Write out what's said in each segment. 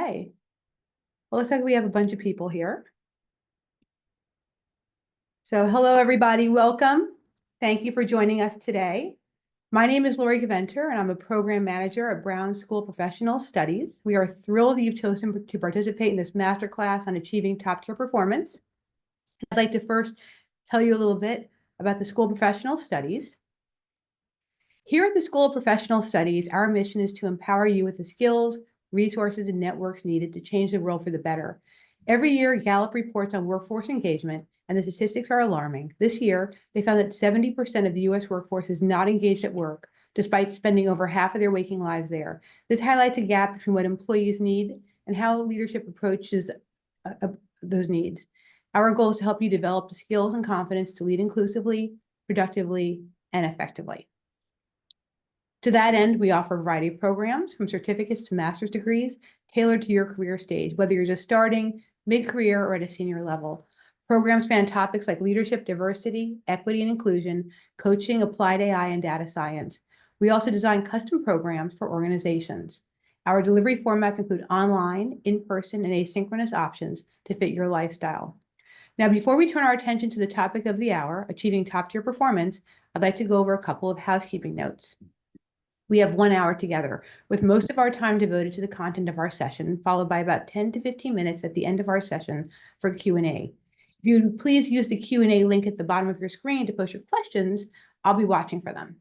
Okay. Well, looks like we have a bunch of people here. So hello, everybody. Welcome. Thank you for joining us today. My name is Lori Gaventer, and I'm a program manager at Brown School Professional Studies. We are thrilled that you've chosen to participate in this masterclass on achieving top-tier performance. I'd like to first tell you a little bit about the School of Professional Studies. Here at the School of Professional Studies, our mission is to empower you with the skills, resources, and networks needed to change the world for the better. Every year, Gallup reports on workforce engagement, and the statistics are alarming. This year, they found that 70% of the U.S. workforce is not engaged at work, despite spending over half of their waking lives there. This highlights a gap between what employees need and how leadership approaches those needs. Our goal is to help you develop the skills and confidence to lead inclusively, productively, and effectively. To that end, we offer a variety of programs, from certificates to master's degrees, tailored to your career stage, whether you're just starting, mid-career, or at a senior level. Programs span topics like leadership, diversity, equity and inclusion, coaching, applied AI, and data science. We also design custom programs for organizations. Our delivery formats include online, in-person, and asynchronous options to fit your lifestyle. Now, before we turn our attention to the topic of the hour, achieving top-tier performance, I'd like to go over a couple of housekeeping notes. We have 1 hour together, with most of our time devoted to the content of our session, followed by about 10 to 15 minutes at the end of our session for Q&A. If you please use the Q&A link at the bottom of your screen to post your questions, I'll be watching for them.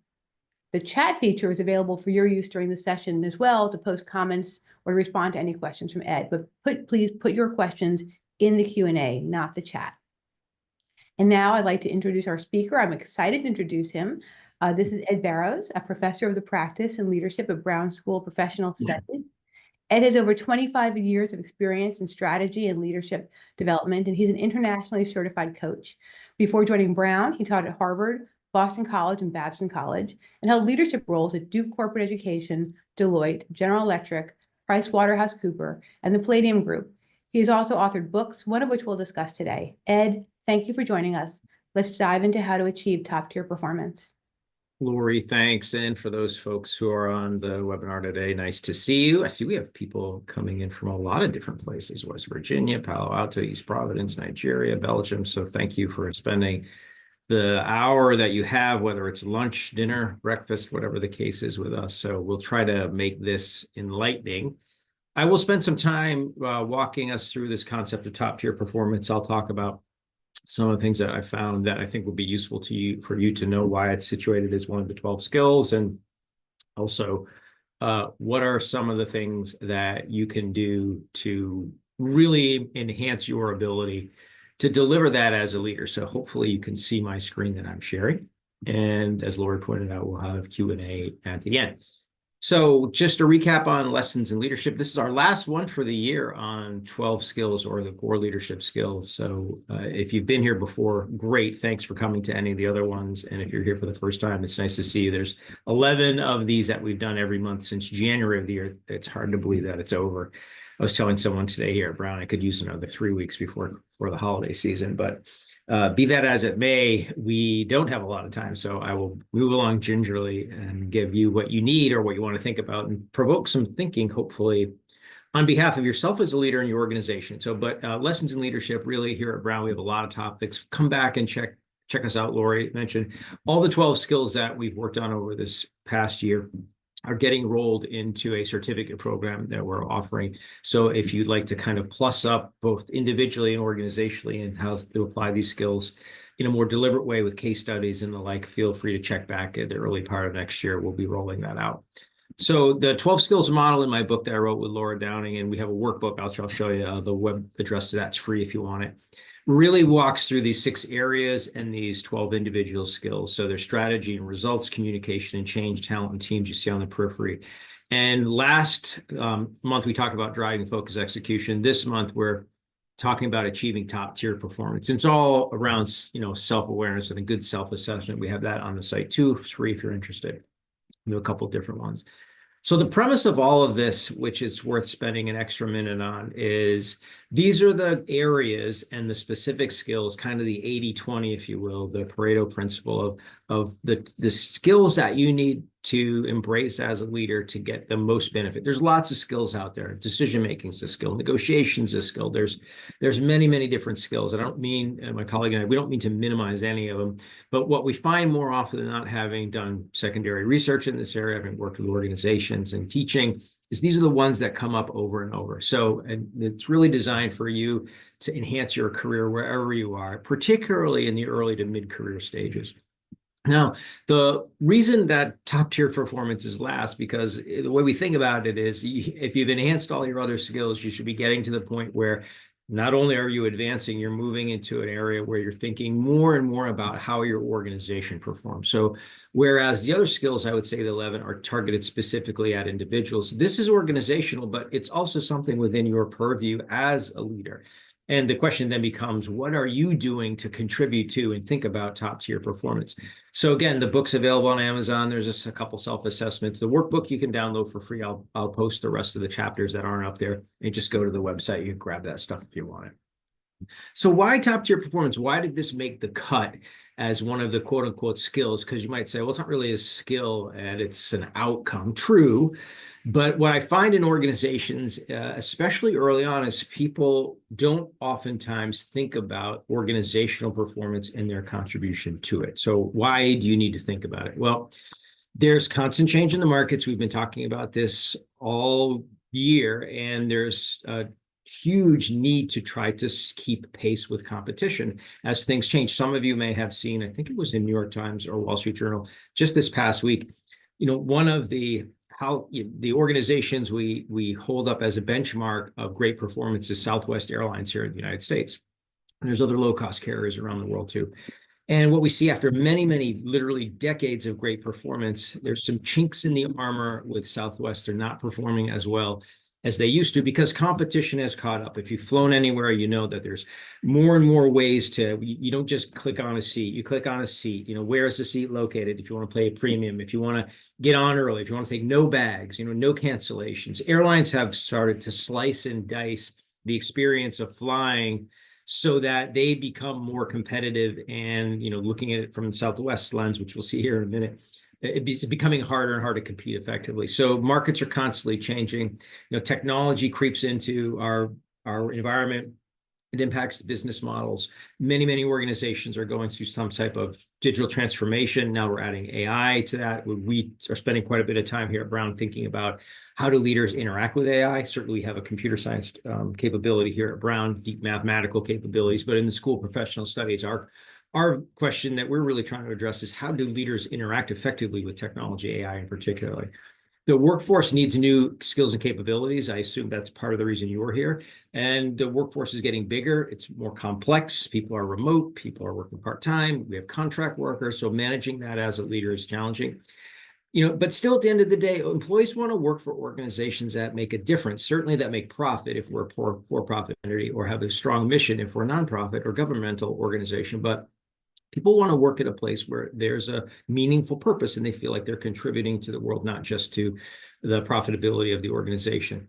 The chat feature is available for your use during the session as well to post comments or respond to any questions from Ed, but please put your questions in the Q&A, not the chat. And now I'd like to introduce our speaker. I'm excited to introduce him. This is Ed Barrows, a professor of the practice and leadership at Brown School of Professional Studies. Ed has over 25 years of experience in strategy and leadership development, and he's an internationally certified coach. Before joining Brown, he taught at Harvard, Boston College, and Babson College, and held leadership roles at Duke Corporate Education, Deloitte, General Electric, PricewaterhouseCoopers, and the Palladium Group. He has also authored books, one of which we'll discuss today. Ed, thank you for joining us. Let's dive into how to achieve top-tier performance. Lori, thanks. And for those folks who are on the webinar today, nice to see you. I see we have people coming in from a lot of different places: West Virginia, Palo Alto, East Providence, Nigeria, Belgium. So thank you for spending the hour that you have, whether it's lunch, dinner, breakfast, whatever the case is, with us. So we'll try to make this enlightening. I will spend some time walking us through this concept of top-tier performance. I'll talk about some of the things that I found that I think will be useful to you, for you to know why it's situated as one of the 12 skills, and also what are some of the things that you can do to really enhance your ability to deliver that as a leader. So hopefully you can see my screen that I'm sharing. And as Lori pointed out, we'll have Q&A at the end. So just a recap on lessons in leadership. This is our last one for the year on 12 skills, or the core leadership skills. So if you've been here before, great. Thanks for coming to any of the other ones. And if you're here for the first time, it's nice to see you. There's 11 of these that we've done every month since January of the year. It's hard to believe that it's over. I was telling someone today here at Brown, I could use another 3 weeks before the holiday season, but be that as it may, we don't have a lot of time, so I will move along gingerly and give you what you need or what you want to think about, and provoke some thinking, hopefully, on behalf of yourself as a leader in your organization. So, but lessons in leadership, really, here at Brown, we have a lot of topics. Come back and check us out. Lori mentioned all the 12 skills that we've worked on over this past year are getting rolled into a certificate program that we're offering. So if you'd like to kind of plus up both individually and organizationally and how to apply these skills in a more deliberate way with case studies and the like, feel free to check back at the early part of next year. We'll be rolling that out. So the 12 skills model in my book that I wrote with Laura Downing, and we have a workbook. I'll show you the web address to that's free if you want it. Really walks through these 6 areas and these 12 individual skills. So there's strategy and results, communication and change, talent and teams you see on the periphery. And last month, we talked about driving focus execution. This month, we're talking about achieving top-tier performance. It's all around, self-awareness and a good self-assessment. We have that on the site too. It's free if you're interested. We have a couple of different ones. So the premise of all of this, which it's worth spending an extra minute on, is these are the areas and the specific skills, kind of the 80-20, if you will, the Pareto principle of of the skills that you need to embrace as a leader to get the most benefit. There's lots of skills out there. Decision making is a skill. Negotiation is a skill. There's many different skills. I don't mean, my colleague and I, we don't mean to minimize any of them. But what we find more often than not, having done secondary research in this area, having worked with organizations and teaching, is these are the ones that come up over and over. So and it's really designed for you to enhance your career wherever you are, particularly in the early to mid-career stages. Now, the reason that top tier performance is last, because the way we think about it is if you've enhanced all your other skills, you should be getting to the point where not only are you advancing, you're moving into an area where you're thinking more and more about how your organization performs. So whereas the other skills, I would say the 11 are targeted specifically at individuals, this is organizational, but it's also something within your purview as a leader. And the question then becomes, what are you doing to contribute to and think about top tier performance? So again, the book's available on Amazon. There's just a couple self-assessments. The workbook you can download for free. I'll post the rest of the chapters that aren't up there, and just go to the website. You can grab that stuff if you want it. So why top tier performance? Why did this make the cut as one of the quote unquote skills? Because you might say, well, it's not really a skill and it's an outcome. True. But what I find in organizations, especially early on, is people don't oftentimes think about organizational performance and their contribution to it. So why do you need to think about it? Well, there's constant change in the markets. We've been talking about this all year, and there's a huge need to try to keep pace with competition as things change. Some of you may have seen, I think it was in New York Times or Wall Street Journal just this past week, one of the organizations we hold up as a benchmark of great performance is Southwest Airlines here in the United States. And there's other low-cost carriers around the world too. And what we see after many, literally decades of great performance, there's some chinks in the armor with Southwest. They're not performing as well as they used to because competition has caught up. If you've flown anywhere, you know that there's more and more ways you don't just click on a seat, you click on a seat, where is the seat located? If you want to play a premium, if you want to get on early, if you want to take no bags, no cancellations. Airlines have started to slice and dice the experience of flying so that they become more competitive. And, looking at it from the Southwest lens, which we'll see here in a minute, it's becoming harder and harder to compete effectively. So markets are constantly changing. Technology creeps into our environment. It impacts the business models. Many organizations are going through some type of digital transformation. Now we're adding AI to that. We are spending quite a bit of time here at Brown thinking about how do leaders interact with AI. Certainly we have a computer science capability here at Brown, deep mathematical capabilities, but in the School of Professional Studies, our question that we're really trying to address is how do leaders interact effectively with technology, AI in particular? The workforce needs new skills and capabilities. I assume that's part of the reason you're here. And the workforce is getting bigger. It's more complex. People are remote. People are working part-time. We have contract workers. So managing that as a leader is challenging. But still at the end of the day, employees want to work for organizations that make a difference, certainly that make profit if we're a for-profit entity, or have a strong mission if we're a nonprofit or governmental organization. But people want to work at a place where there's a meaningful purpose and they feel like they're contributing to the world, not just to the profitability of the organization.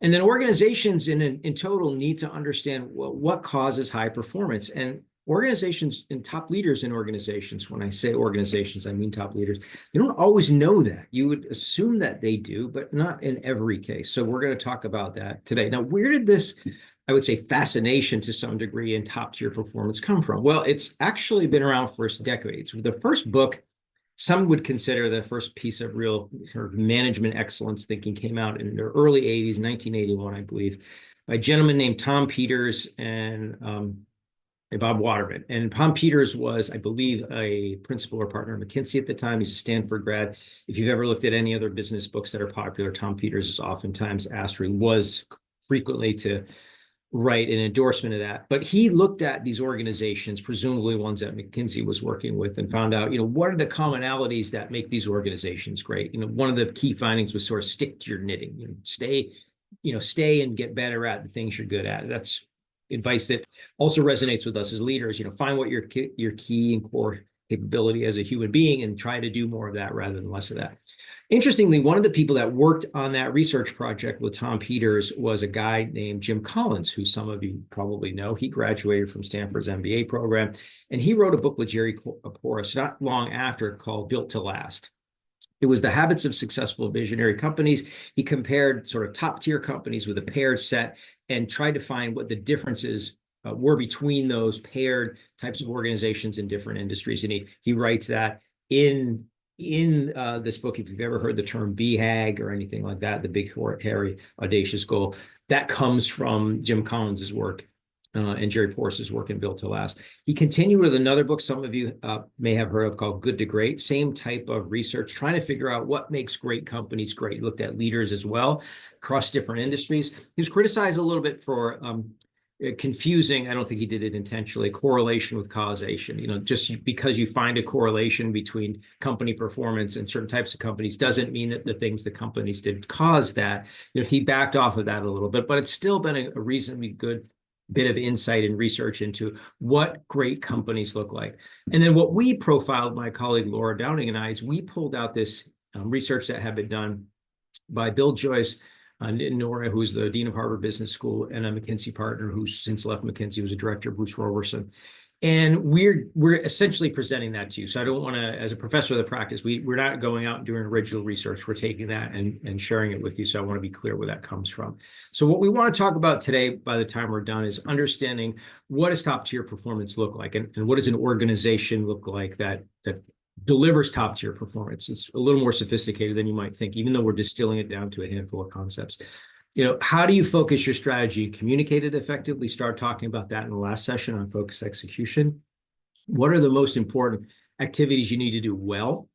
And then organizations in total need to understand what causes high performance. And organizations and top leaders in organizations, when I say organizations, I mean top leaders, they don't always know that. You would assume that they do, but not in every case. So we're going to talk about that today. Now, where did this, I would say, fascination to some degree in top tier performance come from? Well, it's actually been around for decades. The first book, some would consider the first piece of real sort of management excellence thinking, came out in the early 80s, 1981, I believe, by a gentleman named Tom Peters and Bob Waterman. And Tom Peters was, I believe, a principal or partner at McKinsey at the time. He's a Stanford grad. If you've ever looked at any other business books that are popular, Tom Peters is oftentimes asked, or was frequently, to write an endorsement of that. But he looked at these organizations, presumably ones that McKinsey was working with, and found out, what are the commonalities that make these organizations great? One of the key findings was sort of stick to your knitting, stay and get better at the things you're good at. That's advice that also resonates with us as leaders. Find what your key and core capability as a human being and try to do more of that rather than less of that. Interestingly, one of the people that worked on that research project with Tom Peters was a guy named Jim Collins, who some of you probably know. He graduated from Stanford's MBA program, and he wrote a book with Jerry Porras not long after called Built to Last. It was the habits of successful visionary companies. He compared sort of top tier companies with a paired set and tried to find what the differences were between those paired types of organizations in different industries. And he writes that in this book. If you've ever heard the term BHAG or anything like that, the big, hairy, audacious goal, that comes from Jim Collins's work and Jerry Porras' work in Built to Last. He continued with another book some of you may have heard of called Good to Great, same type of research, trying to figure out what makes great companies great. He looked at leaders as well across different industries. He was criticized a little bit for confusing, I don't think he did it intentionally, correlation with causation. Just because you find a correlation between company performance and certain types of companies doesn't mean that the things the companies did cause that. He backed off of that a little bit, but it's still been a reasonably good bit of insight and research into what great companies look like. And then what we profiled, my colleague Laura Downing and I, is we pulled out this research that had been done by Bill Joyce, Nora, who's the dean of Harvard Business School, and a McKinsey partner who's since left McKinsey, was a director, Bruce Roberson. And we're essentially presenting that to you. So I don't want to, as a professor of the practice, we're not going out and doing original research. We're taking that and sharing it with you. So I want to be clear where that comes from. So what we want to talk about today, by the time we're done, is understanding what does top tier performance look like, and what does an organization look like that delivers top tier performance. It's a little more sophisticated than you might think, even though we're distilling it down to a handful of concepts. How do you focus your strategy and communicate it effectively? We started talking about that in the last session on focus execution. What are the most important activities you need to do well?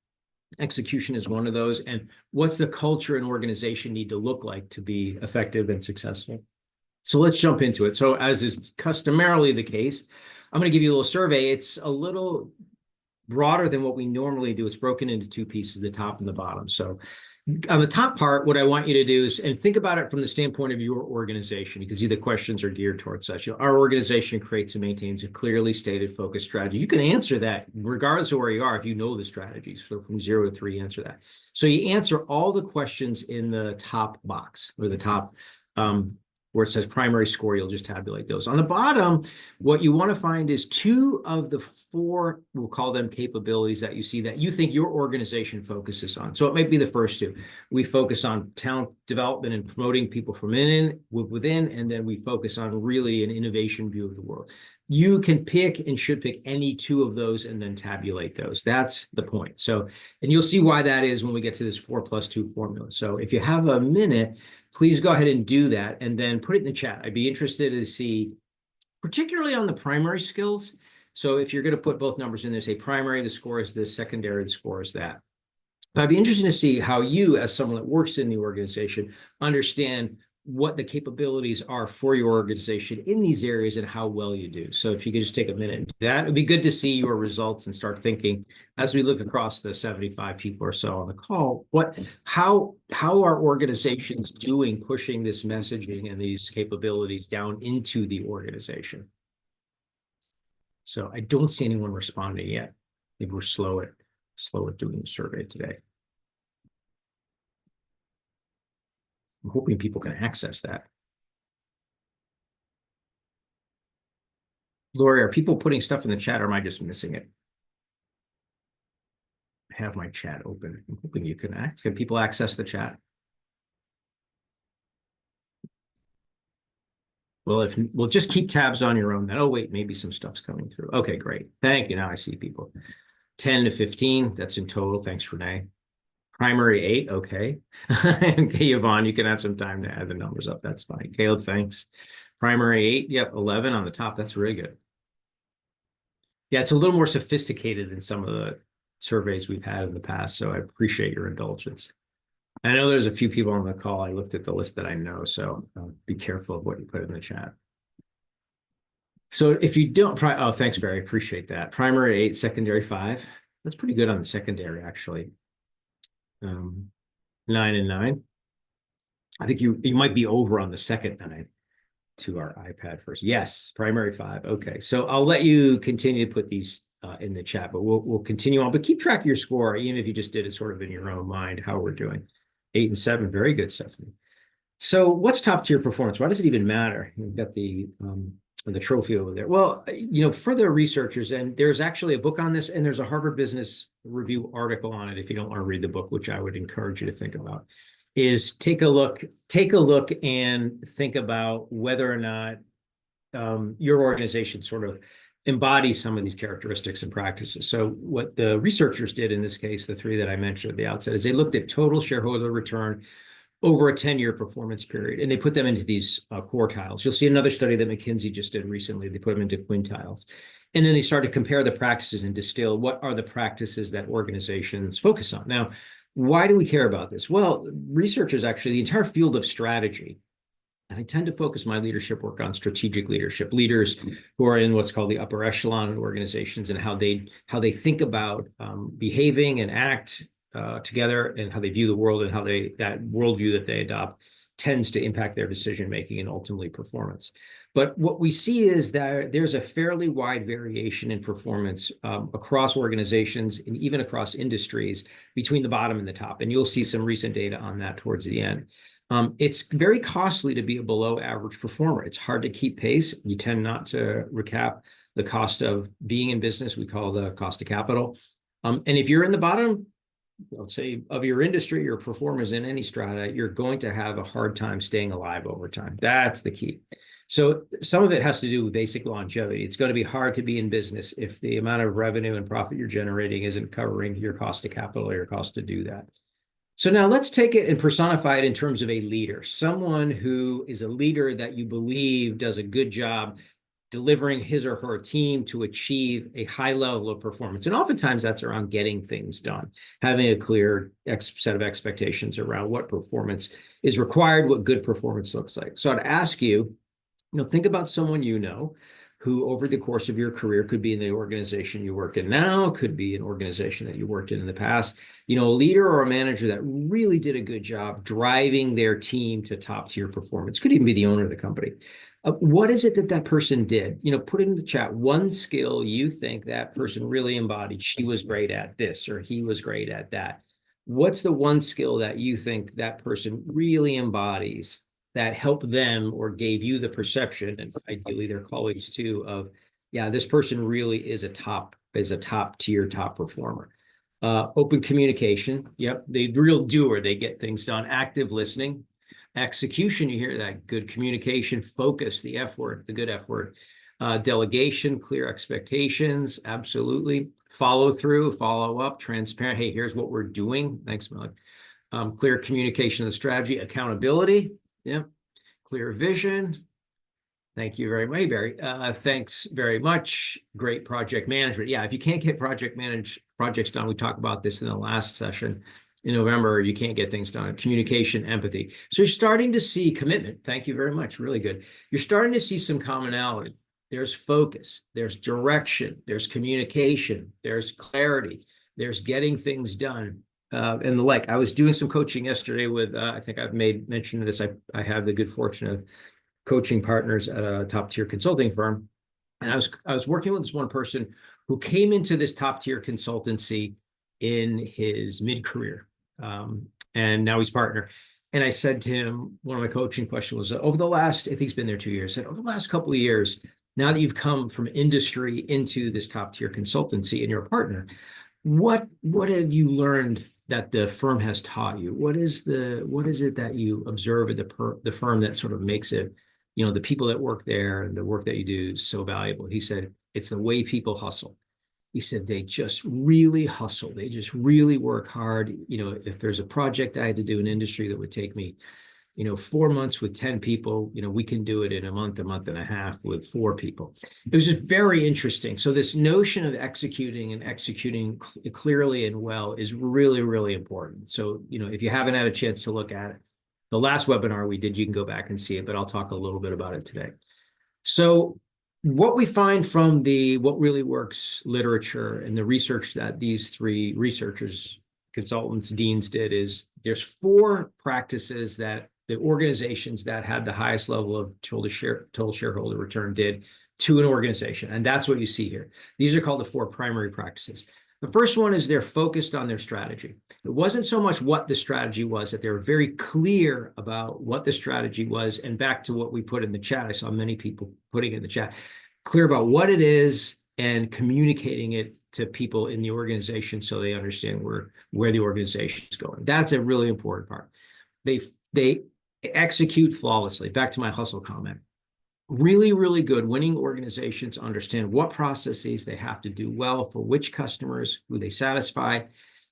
Execution is one of those. And what's the culture and organization need to look like to be effective and successful? So let's jump into it. So as is customarily the case, I'm going to give you a little survey. It's a little broader than what we normally do. It's broken into two pieces, the top and the bottom. So on the top part, what I want you to do is, and think about it from the standpoint of your organization. You can see the questions are geared towards such. Our organization creates and maintains a clearly stated focused strategy. You can answer that regardless of where you are if you know the strategies. So from 0 to 3, answer that. So you answer all the questions in the top box, or the top where it says primary score. You'll just tabulate those. On the bottom, what you want to find is 2 of the 4, we'll call them capabilities, that you see that you think your organization focuses on. So it might be the first 2. We focus on talent development and promoting people from within, and then we focus on really an innovation view of the world. You can pick and should pick any 2 of those and then tabulate those. That's the point. So, and you'll see why that is when we get to this 4+2 formula. So if you have a minute, please go ahead and do that and then put it in the chat. I'd be interested to see, particularly on the primary skills. So if you're going to put both numbers in there, say primary, the score is this, secondary, the score is that. But I'd be interested to see how you, as someone that works in the organization, understand what the capabilities are for your organization in these areas and how well you do. So if you could just take a minute and do that, it'd be good to see your results and start thinking, as we look across the 75 people or so on the call, how are organizations doing pushing this messaging and these capabilities down into the organization? So I don't see anyone responding yet. Maybe we're slow at doing the survey today. I'm hoping people can access that. Lori, are people putting stuff in the chat, or am I just missing it? I have my chat open. I'm hoping you can people access the chat? Well, if we'll just keep tabs on your own then. Oh, wait, maybe some stuff's coming through. Okay, great. Thank you. Now I see people. 10 to 15, that's in total. Thanks, Renee. Primary 8, okay. Okay, Yvonne, you can have some time to add the numbers up. That's fine. Caleb, thanks. Primary 8, yep, 11 on the top. That's really good. Yeah, it's a little more sophisticated than some of the surveys we've had in the past, so I appreciate your indulgence. I know there's a few people on the call. I looked at the list that I know, so be careful of what you put in the chat. So if you don't, oh, thanks, Barry. Appreciate that. Primary 8, secondary 5. That's pretty good on the secondary, actually. 9 and 9. I think you might be over on the second 9 to our iPad first. Yes, primary 5. Okay, so I'll let you continue to put these in the chat, but we'll continue on. But keep track of your score, even if you just did it sort of in your own mind, how we're doing. 8 and 7, very good, Stephanie. So what's top tier performance? Why does it even matter? We've got the trophy over there. Well, for the researchers, and there's actually a book on this, and there's a Harvard Business Review article on it. If you don't want to read the book, which I would encourage you to think about, is take a look and think about whether or not your organization sort of embodies some of these characteristics and practices. So what the researchers did in this case, the three that I mentioned at the outset, is they looked at total shareholder return over a 10-year performance period, and they put them into these quartiles. You'll see another study that McKinsey just did recently. They put them into quintiles. And then they started to compare the practices and distill what are the practices that organizations focus on. Now, why do we care about this? Well, researchers actually, the entire field of strategy, and I tend to focus my leadership work on strategic leadership, leaders who are in what's called the upper echelon of organizations, and how they think about behaving and act together, and how they view the world, and how that worldview that they adopt tends to impact their decision making and ultimately performance. But what we see is that there's a fairly wide variation in performance across organizations and even across industries between the bottom and the top. And you'll see some recent data on that towards the end. It's very costly to be a below average performer. It's hard to keep pace. You tend not to recap the cost of being in business. We call the cost of capital. And if you're in the bottom, let's say, of your industry or performers in any strata, you're going to have a hard time staying alive over time. That's the key. So some of it has to do with basic longevity. It's going to be hard to be in business if the amount of revenue and profit you're generating isn't covering your cost of capital or your cost to do that. So now let's take it and personify it in terms of a leader, someone who is a leader that you believe does a good job delivering his or her team to achieve a high level of performance. And oftentimes that's around getting things done, having a clear set of expectations around what performance is required, what good performance looks like. So I'd ask you, think about someone who over the course of your career could be in the organization you work in now, could be an organization that you worked in the past, a leader or a manager that really did a good job driving their team to top tier performance. Could even be the owner of the company. What is it that person did? Put it in the chat. One skill you think that person really embodied. She was great at this, or he was great at that. What's the one skill that you think that person really embodies that helped them or gave you the perception, and ideally their colleagues too, of, yeah, this person really is a top tier performer. Open communication. Yep. The real doer. They get things done. Active listening. Execution. You hear that. Good communication. Focus. The F word, the good F word. Delegation, clear expectations. Absolutely. Follow through, follow up, transparent. Hey, here's what we're doing. Thanks, Malik. Clear communication of the strategy. Accountability. Yeah. Clear vision. Thank you very much, Barry. Thanks very much. Great project management. Yeah, if you can't get projects done, we talked about this in the last session in November, you can't get things done. Communication, empathy. So you're starting to see commitment. Thank you very much. Really good. You're starting to see some commonality. There's focus, there's direction, there's communication, there's clarity, there's getting things done. And the like. I was doing some coaching yesterday with, I think I've made mention of this. I have the good fortune of coaching partners at a top tier consulting firm. And I was working with this one person who came into this top tier consultancy in his mid-career. And now he's partner. And I said to him, one of my coaching questions was, over the last, I think he's been there 2 years, said, over the last couple of years, now that you've come from industry into this top tier consultancy and you're a partner, what have you learned that the firm has taught you? What is it that you observe at the firm that sort of makes it, the people that work there and the work that you do so valuable? He said, it's the way people hustle. He said, they just really hustle. They just really work hard. If there's a project I had to do in industry that would take me, 4 months with 10 people, we can do it in a month and a half with 4 people. It was just very interesting. So this notion of executing clearly and well is really, really important. So, if you haven't had a chance to look at it, the last webinar we did, you can go back and see it, but I'll talk a little bit about it today. So what we find from the What Really Works literature and the research that these 3 researchers, consultants, deans did is there's 4 practices that the organizations that had the highest level of total shareholder return did to an organization. And that's what you see here. These are called the 4 primary practices. The first one is they're focused on their strategy. It wasn't so much what the strategy was, that they were very clear about what the strategy was. And back to what we put in the chat, I saw many people putting in the chat, clear about what it is and communicating it to people in the organization so they understand where the organization is going. That's a really important part. They execute flawlessly. Back to my hustle comment. Really, really good winning organizations understand what processes they have to do well for which customers, who they satisfy,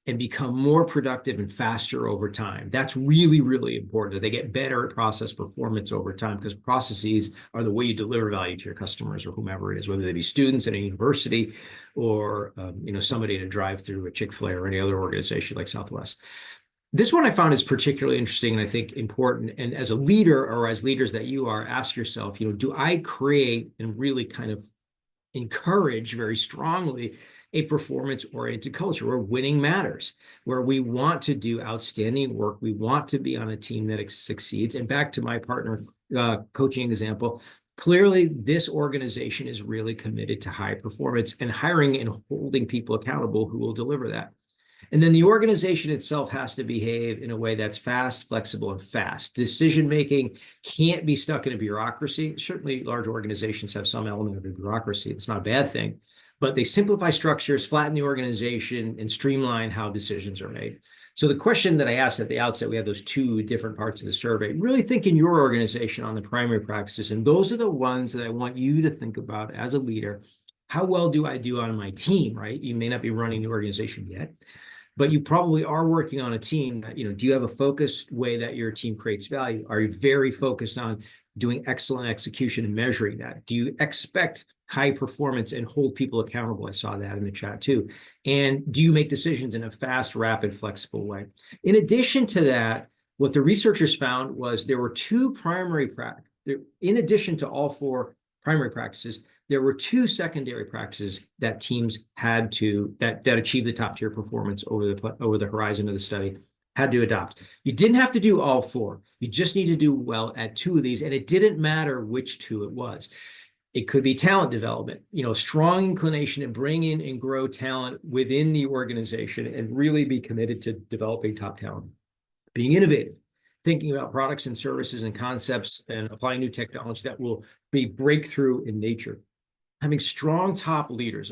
and become more productive and faster over time. That's really, really important, that they get better at process performance over time, because processes are the way you deliver value to your customers or whomever it is, whether they be students at a university or somebody to drive through a Chick-fil-A or any other organization like Southwest. This one I found is particularly interesting and I think important. And as a leader, or as leaders that you are, ask yourself, do I create and really kind of encourage very strongly a performance-oriented culture where winning matters, where we want to do outstanding work, we want to be on a team that succeeds. And back to my partner coaching example, clearly this organization is really committed to high performance and hiring and holding people accountable who will deliver that. And then the organization itself has to behave in a way that's fast, flexible, and fast. Decision-making can't be stuck in a bureaucracy. Certainly, large organizations have some element of a bureaucracy. It's not a bad thing. But they simplify structures, flatten the organization, and streamline how decisions are made. So the question that I asked at the outset, we have those 2 different parts of the survey. Really think in your organization on the primary practices. And those are the ones that I want you to think about as a leader. How well do I do on my team, right? You may not be running the organization yet, but you probably are working on a team that, do you have a focused way that your team creates value? Are you very focused on doing excellent execution and measuring that? Do you expect high performance and hold people accountable? I saw that in the chat too. And do you make decisions in a fast, rapid, flexible way? In addition to that, what the researchers found was there were 2 primary practices. In addition to all 4 primary practices, there were 2 secondary practices that teams had to, that achieved the top tier performance over the horizon of the study, had to adopt. You didn't have to do all 4. You just need to do well at 2 of these, and it didn't matter which 2 it was. It could be talent development, strong inclination to bring in and grow talent within the organization and really be committed to developing top talent. Being innovative, thinking about products and services and concepts and applying new technology that will be breakthrough in nature. Having strong top leaders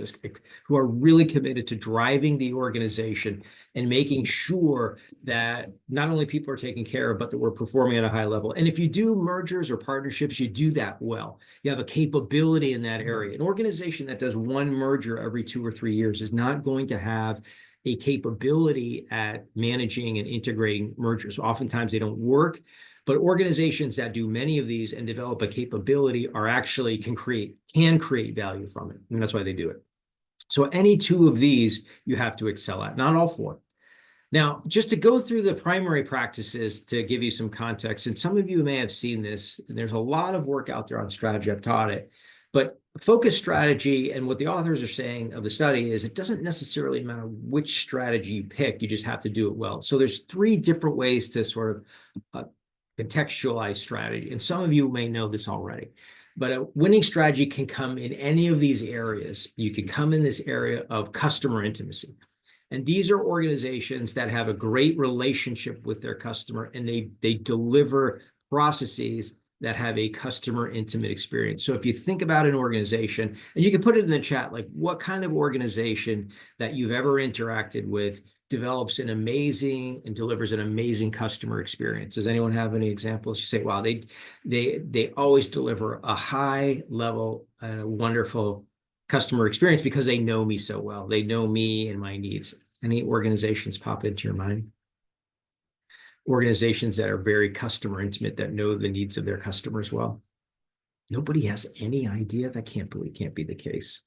who are really committed to driving the organization and making sure that not only people are taken care of, but that we're performing at a high level. And if you do mergers or partnerships, you do that well. You have a capability in that area. An organization that does one merger every 2 or 3 years is not going to have a capability at managing and integrating mergers. Oftentimes they don't work. But organizations that do many of these and develop a capability are actually can create value from it. And that's why they do it. So any 2 of these you have to excel at, not all 4. Now, just to go through the primary practices to give you some context, and some of you may have seen this, and there's a lot of work out there on strategy. I've taught it. But focus strategy, and what the authors are saying of the study is it doesn't necessarily matter which strategy you pick, you just have to do it well. So there's 3 different ways to sort of contextualize strategy. And some of you may know this already, but a winning strategy can come in any of these areas. You can come in this area of customer intimacy. And these are organizations that have a great relationship with their customer, and they deliver processes that have a customer intimate experience. So if you think about an organization, and you can put it in the chat, like what kind of organization that you've ever interacted with develops an amazing and delivers an amazing customer experience. Does anyone have any examples? You say, wow, they always deliver a high level and a wonderful customer experience because they know me so well. They know me and my needs. Any organizations pop into your mind? Organizations that are very customer intimate, that know the needs of their customers well. Nobody has any idea. That can't be the case.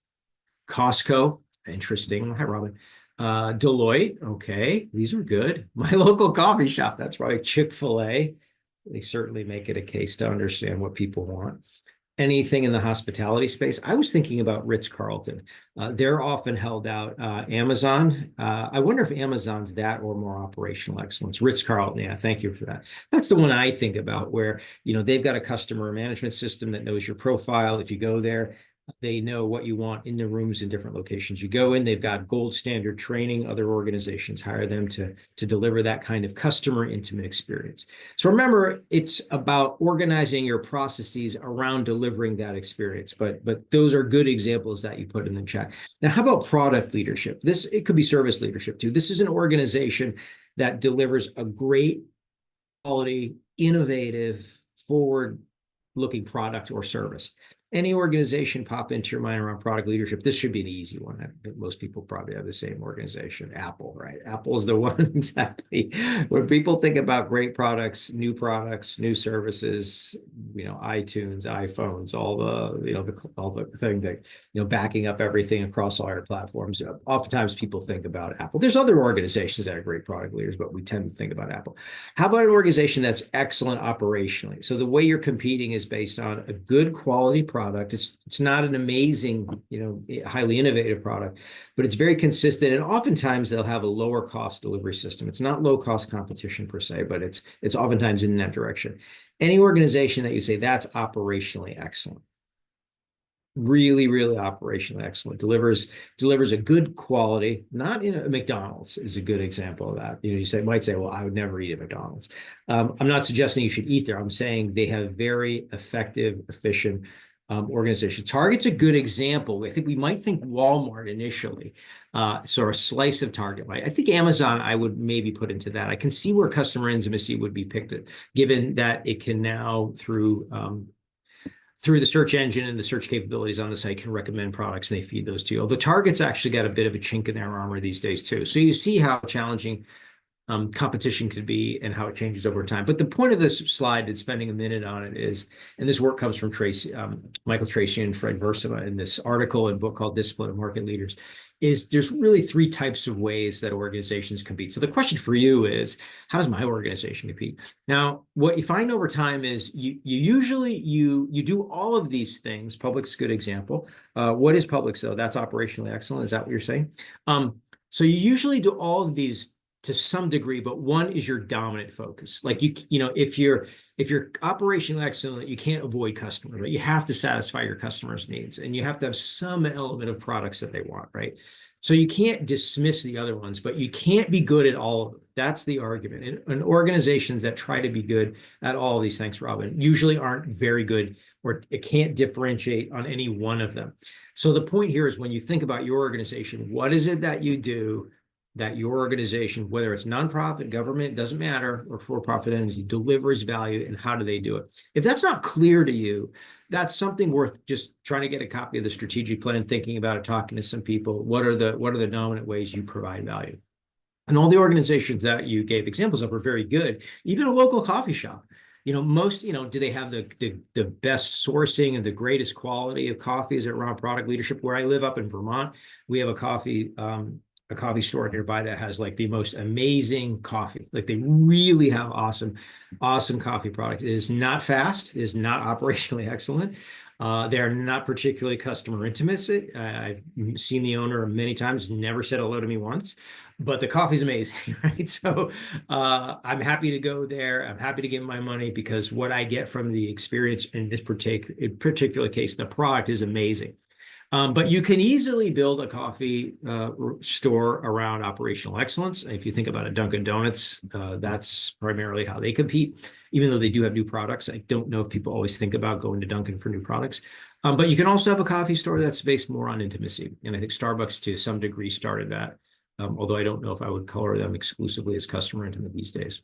Costco, interesting. Hi, Robin. Deloitte, okay, these are good. My local coffee shop, that's right. Chick-fil-A, they certainly make it a case to understand what people want. anything in the hospitality space, I was thinking about Ritz-Carlton. They're often held out. Amazon, I wonder if Amazon's that or more operational excellence. Ritz-Carlton, yeah, thank you for that. That's the one I think about where, they've got a customer management system that knows your profile. If you go there, they know what you want in the rooms in different locations you go in. They've got gold standard training. Other organizations hire them to deliver that kind of customer intimate experience. So remember, it's about organizing your processes around delivering that experience. But those are good examples that you put in the chat. Now, how about product leadership? It could be service leadership too. This is an organization that delivers a great quality, innovative, forward-looking product or service. Any organization pop into your mind around product leadership, this should be an easy one. Most people probably have the same organization. Apple, right? Apple's the one exactly. When people think about great products, new services, iTunes, iPhones, all the thing that, backing up everything across all our platforms. Oftentimes people think about Apple. There's other organizations that are great product leaders, but we tend to think about Apple. How about an organization that's excellent operationally? So the way you're competing is based on a good quality product. It's not an amazing, highly innovative product, but it's very consistent. And oftentimes they'll have a lower cost delivery system. It's not low cost competition per se, but it's oftentimes in that direction. Any organization that you say that's operationally excellent, really, really operationally excellent, delivers a good quality, not in a McDonald's is a good example of that. Might say, well, I would never eat at McDonald's. I'm not suggesting you should eat there. I'm saying they have very effective, efficient organization. Target's a good example. I think we might think Walmart initially, so a slice of Target. I think Amazon I would maybe put into that. I can see where customer intimacy would be picked at, given that it can now through the search engine and the search capabilities on the site can recommend products and they feed those to you. Although Target's actually got a bit of a chink in their armor these days too. So you see how challenging competition could be and how it changes over time. But the point of this slide and spending a minute on it is, and this work comes from Michael Tracy and Fred Versima in this article and book called Discipline of Market Leaders, is there's really three types of ways that organizations compete. So the question for you is, how does my organization compete? Now, what you find over time is you usually do all of these things. Public's a good example. What is Publix though? That's operationally excellent. Is that what you're saying? So you usually do all of these to some degree, but one is your dominant focus. Like if you're operationally excellent, you can't avoid customers, right? You have to satisfy your customers' needs, and you have to have some element of products that they want, right? So you can't dismiss the other ones, but you can't be good at all of them. That's the argument. And organizations that try to be good at all of these, thanks, Robin, usually aren't very good, or it can't differentiate on any one of them. So the point here is when you think about your organization, what is it that you do that your organization, whether it's nonprofit, government, doesn't matter, or for-profit entity, delivers value, and how do they do it? If that's not clear to you, that's something worth just trying to get a copy of the strategic plan, thinking about it, talking to some people. What are the dominant ways you provide value? And all the organizations that you gave examples of are very good. Even a local coffee shop. Most, do they have the best sourcing and the greatest quality of coffees around product leadership? Where I live up in Vermont, we have a coffee store nearby that has like the most amazing coffee. Like they really have awesome coffee products. It is not fast. It is not operationally excellent. They're not particularly customer intimate. I've seen the owner many times, never said hello to me once, but the coffee's amazing, right? So I'm happy to go there. I'm happy to give my money because what I get from the experience in this particular case, the product is amazing. But you can easily build a coffee store around operational excellence. If you think about a Dunkin' Donuts, that's primarily how they compete, even though they do have new products. I don't know if people always think about going to Dunkin' for new products. But you can also have a coffee store that's based more on intimacy. And I think Starbucks, to some degree, started that, although I don't know if I would color them exclusively as customer intimate these days.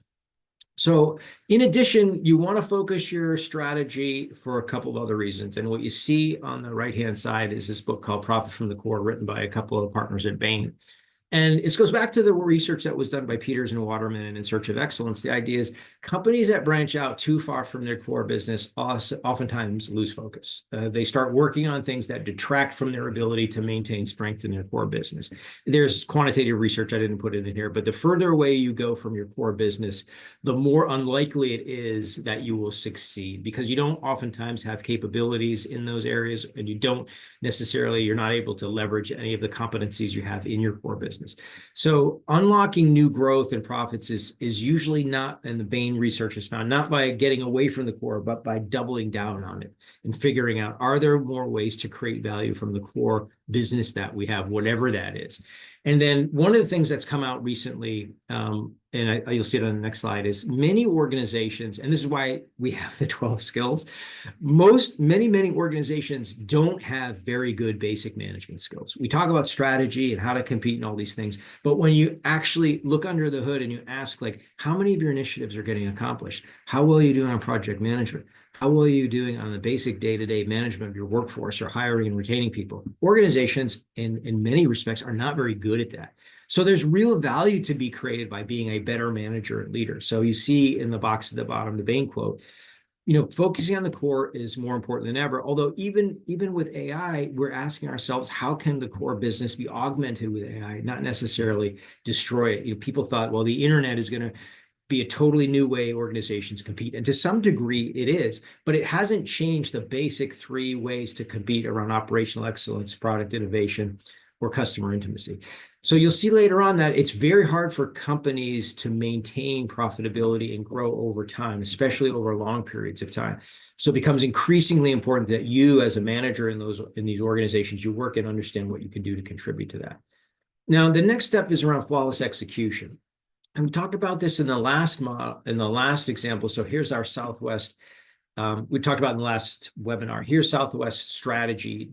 So in addition, you want to focus your strategy for a couple of other reasons. And what you see on the right-hand side is this book called Profit from the Core, written by a couple of partners at Bain. And it goes back to the research that was done by Peters and Waterman in Search of Excellence. The idea is companies that branch out too far from their core business oftentimes lose focus. They start working on things that detract from their ability to maintain strength in their core business. There's quantitative research, I didn't put it in here, but the further away you go from your core business, the more unlikely it is that you will succeed, because you don't oftentimes have capabilities in those areas, and you're not able to leverage any of the competencies you have in your core business. So unlocking new growth and profits is usually not, and the Bain research has found, not by getting away from the core, but by doubling down on it and figuring out, are there more ways to create value from the core business that we have, whatever that is. And then one of the things that's come out recently, you'll see it on the next slide, is many organizations, and this is why we have the 12 skills. Many organizations don't have very good basic management skills. We talk about strategy and how to compete and all these things, but when you actually look under the hood and you ask, like, how many of your initiatives are getting accomplished? How well are you doing on project management? How well are you doing on the basic day-to-day management of your workforce or hiring and retaining people? Organizations, in many respects, are not very good at that. So there's real value to be created by being a better manager and leader. So you see in the box at the bottom, the Bain quote, focusing on the core is more important than ever. Although even with AI, we're asking ourselves, how can the core business be augmented with AI, not necessarily destroy it? People thought, well, the internet is going to be a totally new way organizations compete. And to some degree it is, but it hasn't changed the basic 3 ways to compete around operational excellence, product innovation, or customer intimacy. So you'll see later on that it's very hard for companies to maintain profitability and grow over time, especially over long periods of time. So it becomes increasingly important that you, as a manager in these organizations you work in, understand what you can do to contribute to that. Now, the next step is around flawless execution. And we talked about this in the last example. So here's our Southwest. We talked about in the last webinar. Here's Southwest strategy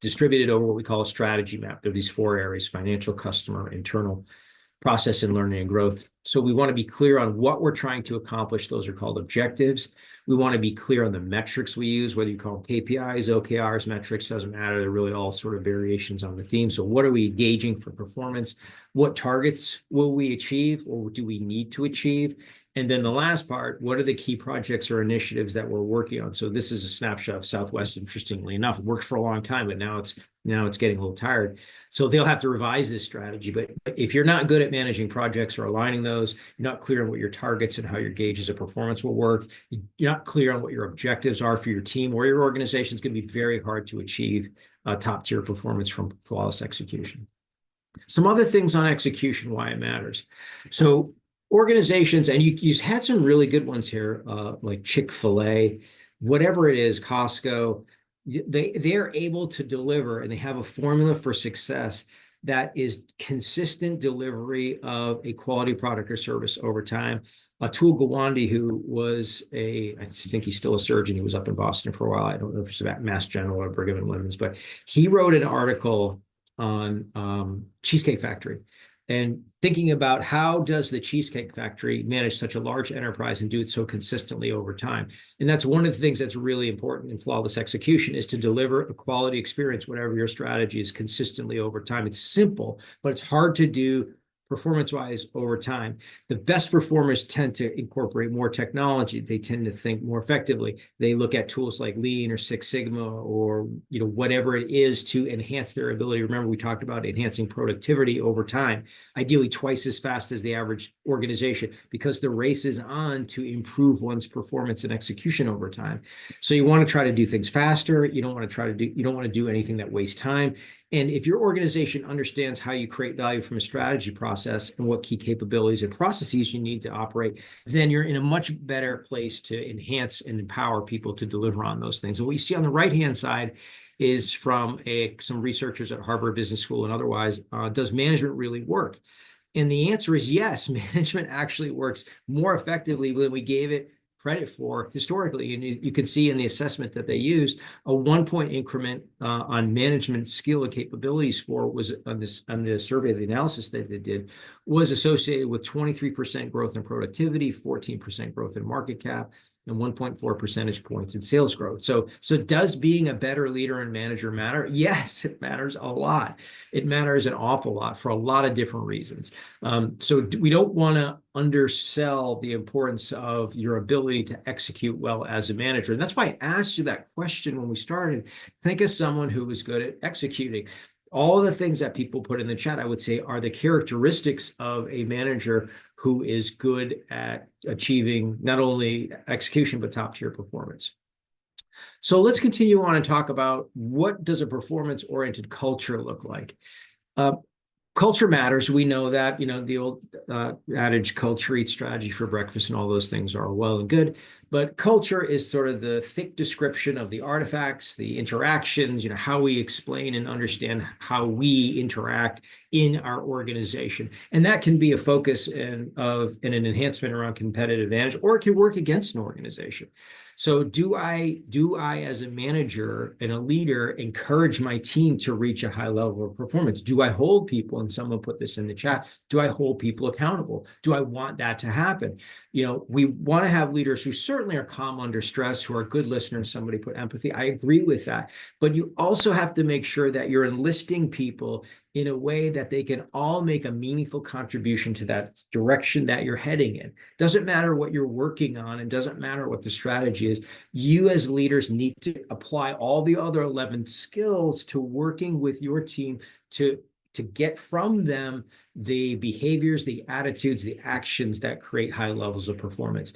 distributed over what we call a strategy map. There are these 4 areas: financial, customer, internal, process, and learning and growth. So we want to be clear on what we're trying to accomplish. Those are called objectives. We want to be clear on the metrics we use, whether you call them KPIs, OKRs, metrics, doesn't matter. They're really all sort of variations on the theme. So what are we gauging for performance? What targets will we achieve, or do we need to achieve? And then the last part, what are the key projects or initiatives that we're working on? So this is a snapshot of Southwest, interestingly enough. It worked for a long time, but now it's getting a little tired. So they'll have to revise this strategy. But if you're not good at managing projects or aligning those, you're not clear on what your targets and how your gauges of performance will work, you're not clear on what your objectives are for your team or your organization, it's going to be very hard to achieve top-tier performance from flawless execution. Some other things on execution, why it matters. So organizations, and you had some really good ones here, like Chick-fil-A, whatever it is, Costco, they're able to deliver, and they have a formula for success that is consistent delivery of a quality product or service over time. Atul Gawande, who was I think he's still a surgeon. He was up in Boston for a while. I don't know if it's about Mass General or Brigham and Women's, but he wrote an article on Cheesecake Factory, and thinking about how does the Cheesecake Factory manage such a large enterprise and do it so consistently over time. And that's one of the things that's really important in flawless execution, is to deliver a quality experience, whatever your strategy is, consistently over time. It's simple, but it's hard to do performance-wise over time. The best performers tend to incorporate more technology. They tend to think more effectively. They look at tools like Lean or Six Sigma or whatever it is to enhance their ability. Remember, we talked about enhancing productivity over time, ideally twice as fast as the average organization, because the race is on to improve one's performance and execution over time. So you want to try to do things faster. You don't want to do anything that wastes time. And if your organization understands how you create value from a strategy process and what key capabilities and processes you need to operate, then you're in a much better place to enhance and empower people to deliver on those things. And what you see on the right-hand side is from some researchers at Harvard Business School and otherwise, does management really work? And the answer is yes, management actually works more effectively than we gave it credit for historically. And you can see in the assessment that they used, a 1-point increment on management skill and capability score was on the survey, the analysis that they did, was associated with 23% growth in productivity, 14% growth in market cap, and 1.4 percentage points in sales growth. So does being a better leader and manager matter? Yes, it matters a lot. It matters an awful lot for a lot of different reasons. So we don't want to undersell the importance of your ability to execute well as a manager. And that's why I asked you that question when we started. Think of someone who is good at executing. All the things that people put in the chat, I would say, are the characteristics of a manager who is good at achieving not only execution, but top tier performance. So let's continue on and talk about what does a performance-oriented culture look like? Culture matters. We know that, the old adage, culture eats strategy for breakfast, and all those things are well and good. But culture is sort of the thick description of the artifacts, the interactions, how we explain and understand how we interact in our organization. And that can be a focus and an enhancement around competitive advantage, or it can work against an organization. So do I, as a manager and a leader, encourage my team to reach a high level of performance? Do I hold people, and someone put this in the chat, do I hold people accountable? Do I want that to happen? We want to have leaders who certainly are calm under stress, who are good listeners. Somebody put empathy. I agree with that. But you also have to make sure that you're enlisting people in a way that they can all make a meaningful contribution to that direction that you're heading in. Doesn't matter what you're working on, and doesn't matter what the strategy is. You as leaders need to apply all the other 11 skills to working with your team to get from them the behaviors, the attitudes, the actions that create high levels of performance.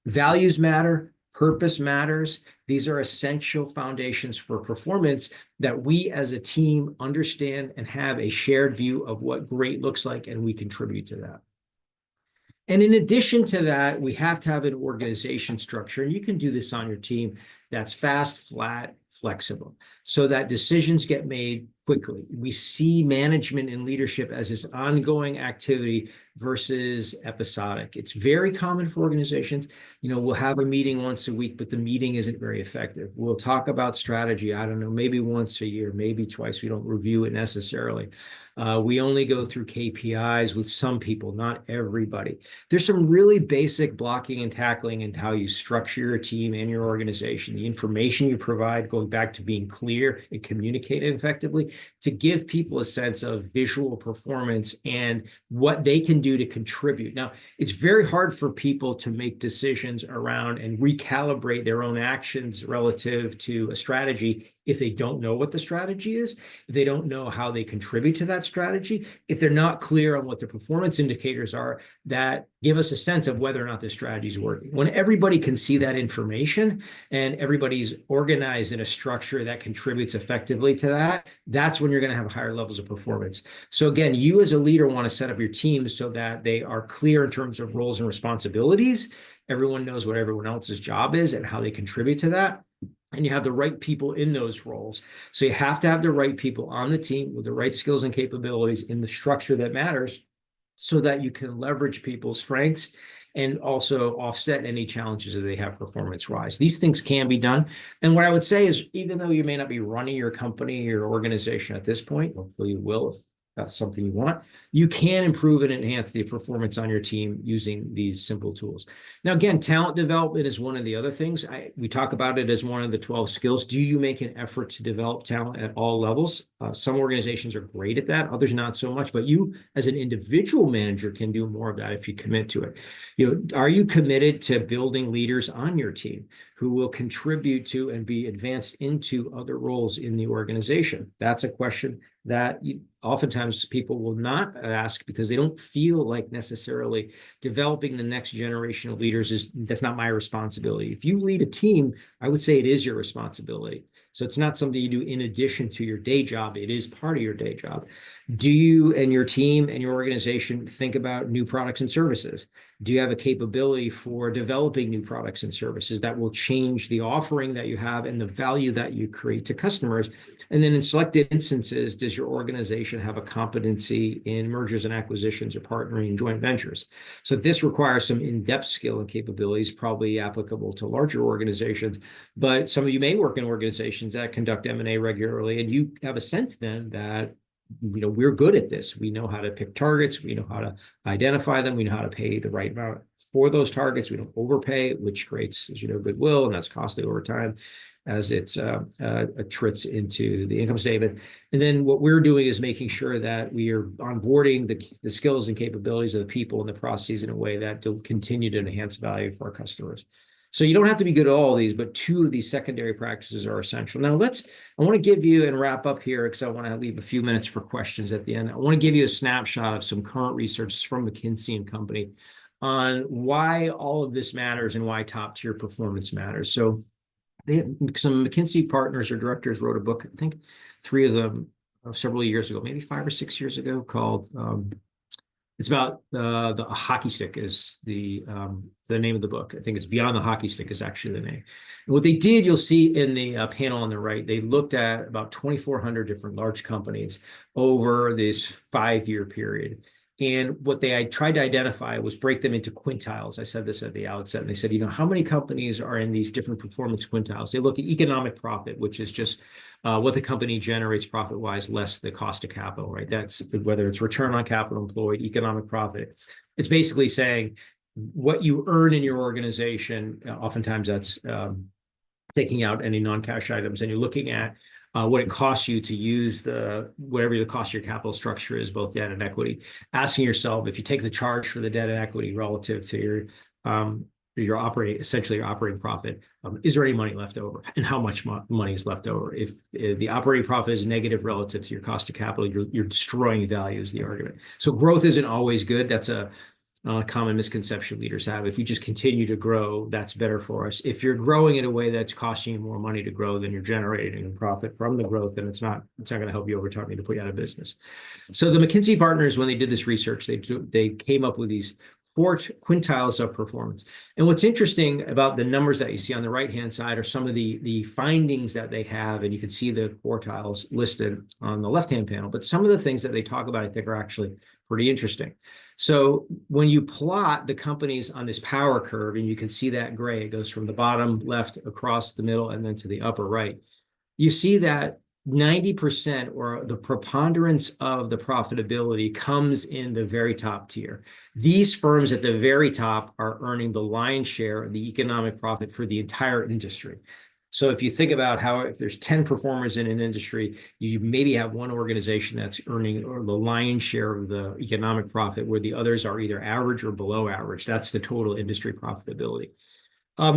Values matter. Purpose matters. These are essential foundations for performance that we as a team understand and have a shared view of what great looks like, and we contribute to that. And in addition to that, we have to have an organization structure, and you can do this on your team, that's fast, flat, flexible, so that decisions get made quickly. We see management and leadership as this ongoing activity versus episodic. It's very common for organizations. We'll have a meeting once a week, but the meeting isn't very effective. We'll talk about strategy, I don't know, maybe once a year, maybe twice. We don't review it necessarily. We only go through KPIs with some people, not everybody. There's some really basic blocking and tackling in how you structure your team and your organization, the information you provide, going back to being clear and communicating effectively, to give people a sense of visual performance and what they can do to contribute. Now, it's very hard for people to make decisions around and recalibrate their own actions relative to a strategy if they don't know what the strategy is, if they don't know how they contribute to that strategy, if they're not clear on what the performance indicators are that give us a sense of whether or not the strategy is working. When everybody can see that information and everybody's organized in a structure that contributes effectively to that, that's when you're going to have higher levels of performance. So again, you as a leader want to set up your team so that they are clear in terms of roles and responsibilities. Everyone knows what everyone else's job is and how they contribute to that. And you have the right people in those roles. So you have to have the right people on the team with the right skills and capabilities in the structure that matters, so that you can leverage people's strengths and also offset any challenges that they have performance-wise. These things can be done. And what I would say is, even though you may not be running your company, your organization at this point, hopefully you will if that's something you want, you can improve and enhance the performance on your team using these simple tools. Now, again, talent development is one of the other things. We talk about it as one of the 12 skills. Do you make an effort to develop talent at all levels? Some organizations are great at that, others not so much, but you as an individual manager can do more of that if you commit to it. Are you committed to building leaders on your team who will contribute to and be advanced into other roles in the organization? That's a question that oftentimes people will not ask because they don't feel like necessarily developing the next generation of leaders that's not my responsibility. If you lead a team, I would say it is your responsibility. So it's not something you do in addition to your day job. It is part of your day job. Do you and your team and your organization think about new products and services? Do you have a capability for developing new products and services that will change the offering that you have and the value that you create to customers? And then in selected instances, does your organization have a competency in mergers and acquisitions or partnering and joint ventures? So this requires some in-depth skill and capabilities, probably applicable to larger organizations, but some of you may work in organizations that conduct M&A regularly, and you have a sense then that we're good at this. We know how to pick targets. We know how to identify them. We know how to pay the right amount for those targets. We don't overpay, which creates, as you know, goodwill, and that's costly over time as it's attrits into the income statement. And then what we're doing is making sure that we are onboarding the skills and capabilities of the people and the processes in a way that will continue to enhance value for our customers. So you don't have to be good at all of these, but two of these secondary practices are essential. Now I want to give you and wrap up here because I want to leave a few minutes for questions at the end. I want to give you a snapshot of some current research from McKinsey and Company on why all of this matters and why top tier performance matters. So some McKinsey partners or directors wrote a book, I think three of them several years ago, maybe 5 or 6 years ago, called it's about the hockey stick is the name of the book. I think it's Beyond the Hockey Stick is actually the name. And what they did, you'll see in the panel on the right, they looked at about 2,400 different large companies over this 5-year period. And what they tried to identify was break them into quintiles. I said this at the outset, and they said, how many companies are in these different performance quintiles? They look at economic profit, which is just what the company generates profit-wise less the cost of capital, right? That's whether it's return on capital employed, economic profit. It's basically saying what you earn in your organization. Oftentimes that's taking out any non-cash items, and you're looking at what it costs you to use whatever the cost of your capital structure is, both debt and equity. Asking yourself, if you take the charge for the debt and equity relative to your operating profit, is there any money left over, and how much money is left over? If the operating profit is negative relative to your cost of capital, you're destroying value is the argument. So growth isn't always good. That's a common misconception leaders have. If you just continue to grow, that's better for us. If you're growing in a way that's costing you more money to grow than you're generating a profit from the growth, then it's not going to help you over time to put you out of business. So the McKinsey partners, when they did this research, they came up with these 4 quintiles of performance. And what's interesting about the numbers that you see on the right-hand side are some of the findings that they have, and you can see the quartiles listed on the left-hand panel. But some of the things that they talk about, I think, are actually pretty interesting. So when you plot the companies on this power curve, and you can see that gray, it goes from the bottom left across the middle and then to the upper right, you see that 90% or the preponderance of the profitability comes in the very top tier. These firms at the very top are earning the lion's share of the economic profit for the entire industry. So if you think about if there's 10 performers in an industry, you maybe have one organization that's earning or the lion's share of the economic profit, where the others are either average or below average. That's the total industry profitability.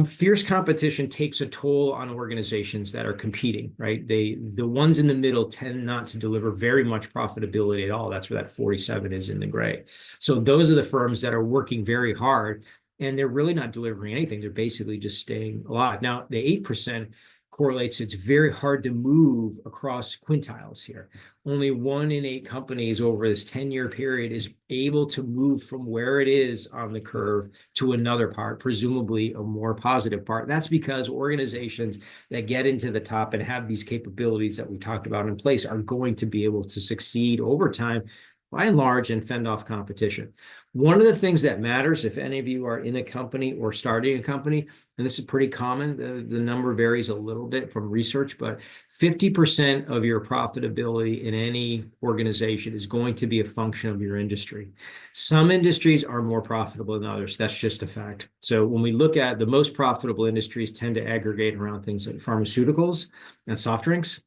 Fierce competition takes a toll on organizations that are competing, right? The ones in the middle tend not to deliver very much profitability at all. That's where that 47 is in the gray. So those are the firms that are working very hard, and they're really not delivering anything. They're basically just staying alive. Now, the 8% correlates. It's very hard to move across quintiles here. Only 1 in 8 companies over this 10-year period is able to move from where it is on the curve to another part, presumably a more positive part. That's because organizations that get into the top and have these capabilities that we talked about in place are going to be able to succeed over time, by and large, and fend off competition. One of the things that matters, if any of you are in a company or starting a company, and this is pretty common, the number varies a little bit from research, but 50% of your profitability in any organization is going to be a function of your industry. Some industries are more profitable than others. That's just a fact. So when we look at the most profitable industries, tend to aggregate around things like pharmaceuticals and soft drinks.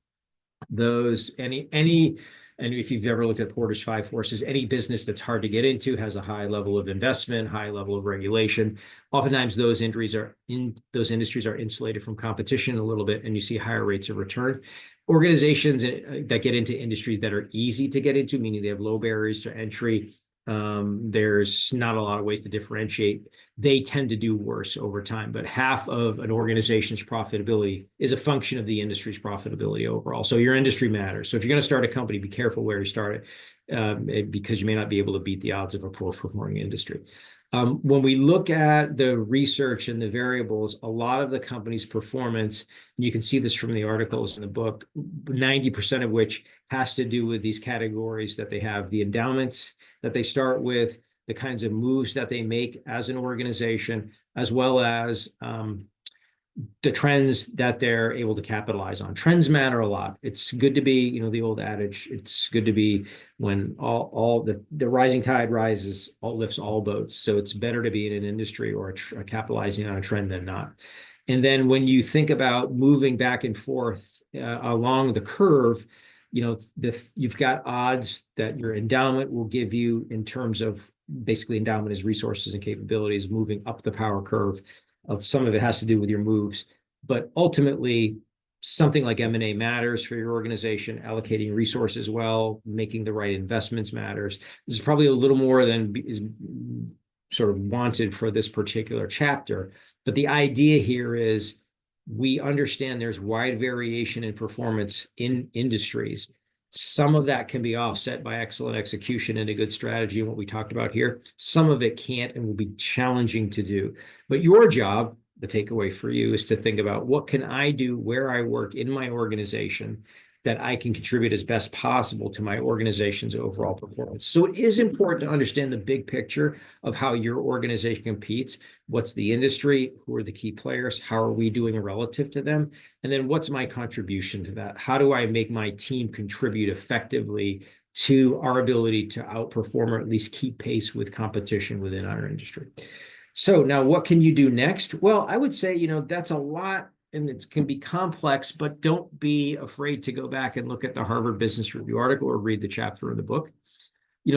And if you've ever looked at Porter's 5 Forces, any business that's hard to get into has a high level of investment, high level of regulation. Oftentimes, those industries are insulated from competition a little bit, and you see higher rates of return. Organizations that get into industries that are easy to get into, meaning they have low barriers to entry, there's not a lot of ways to differentiate, they tend to do worse over time. But half of an organization's profitability is a function of the industry's profitability overall. So your industry matters. So if you're going to start a company, be careful where you start it, because you may not be able to beat the odds of a poor performing industry. When we look at the research and the variables, a lot of the company's performance, and you can see this from the articles in the book, 90% of which has to do with these categories that they have: the endowments that they start with, the kinds of moves that they make as an organization, as well as the trends that they're able to capitalize on. Trends matter a lot. It's good to be, the old adage, it's good to be when all the rising tide rises, all lifts all boats. So it's better to be in an industry or capitalizing on a trend than not. And then when you think about moving back and forth along the curve, you've got odds that your endowment will give you in terms of basically endowment is resources and capabilities moving up the power curve. Some of it has to do with your moves, but ultimately, something like M&A matters for your organization. Allocating resources well, making the right investments matters. This is probably a little more than is sort of wanted for this particular chapter. But the idea here is we understand there's wide variation in performance in industries. Some of that can be offset by excellent execution and a good strategy and what we talked about here. Some of it can't and will be challenging to do. But your job, the takeaway for you, is to think about what can I do where I work in my organization that I can contribute as best possible to my organization's overall performance. So it is important to understand the big picture of how your organization competes. What's the industry? Who are the key players? How are we doing relative to them? And then what's my contribution to that? How do I make my team contribute effectively to our ability to outperform or at least keep pace with competition within our industry? So now what can you do next? Well, I would say, that's a lot and it can be complex, but don't be afraid to go back and look at the Harvard Business Review article or read the chapter in the book.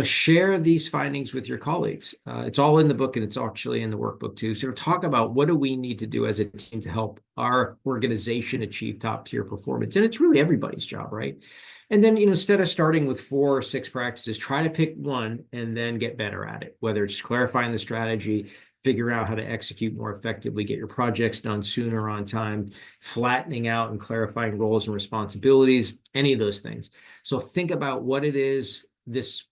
Share these findings with your colleagues. It's all in the book and it's actually in the workbook too. So talk about what do we need to do as a team to help our organization achieve top tier performance. And it's really everybody's job, right? And then, instead of starting with 4 or 6 practices, try to pick one and then get better at it, whether it's clarifying the strategy, figure out how to execute more effectively, get your projects done sooner on time, flattening out and clarifying roles and responsibilities, any of those things. So think about what it is this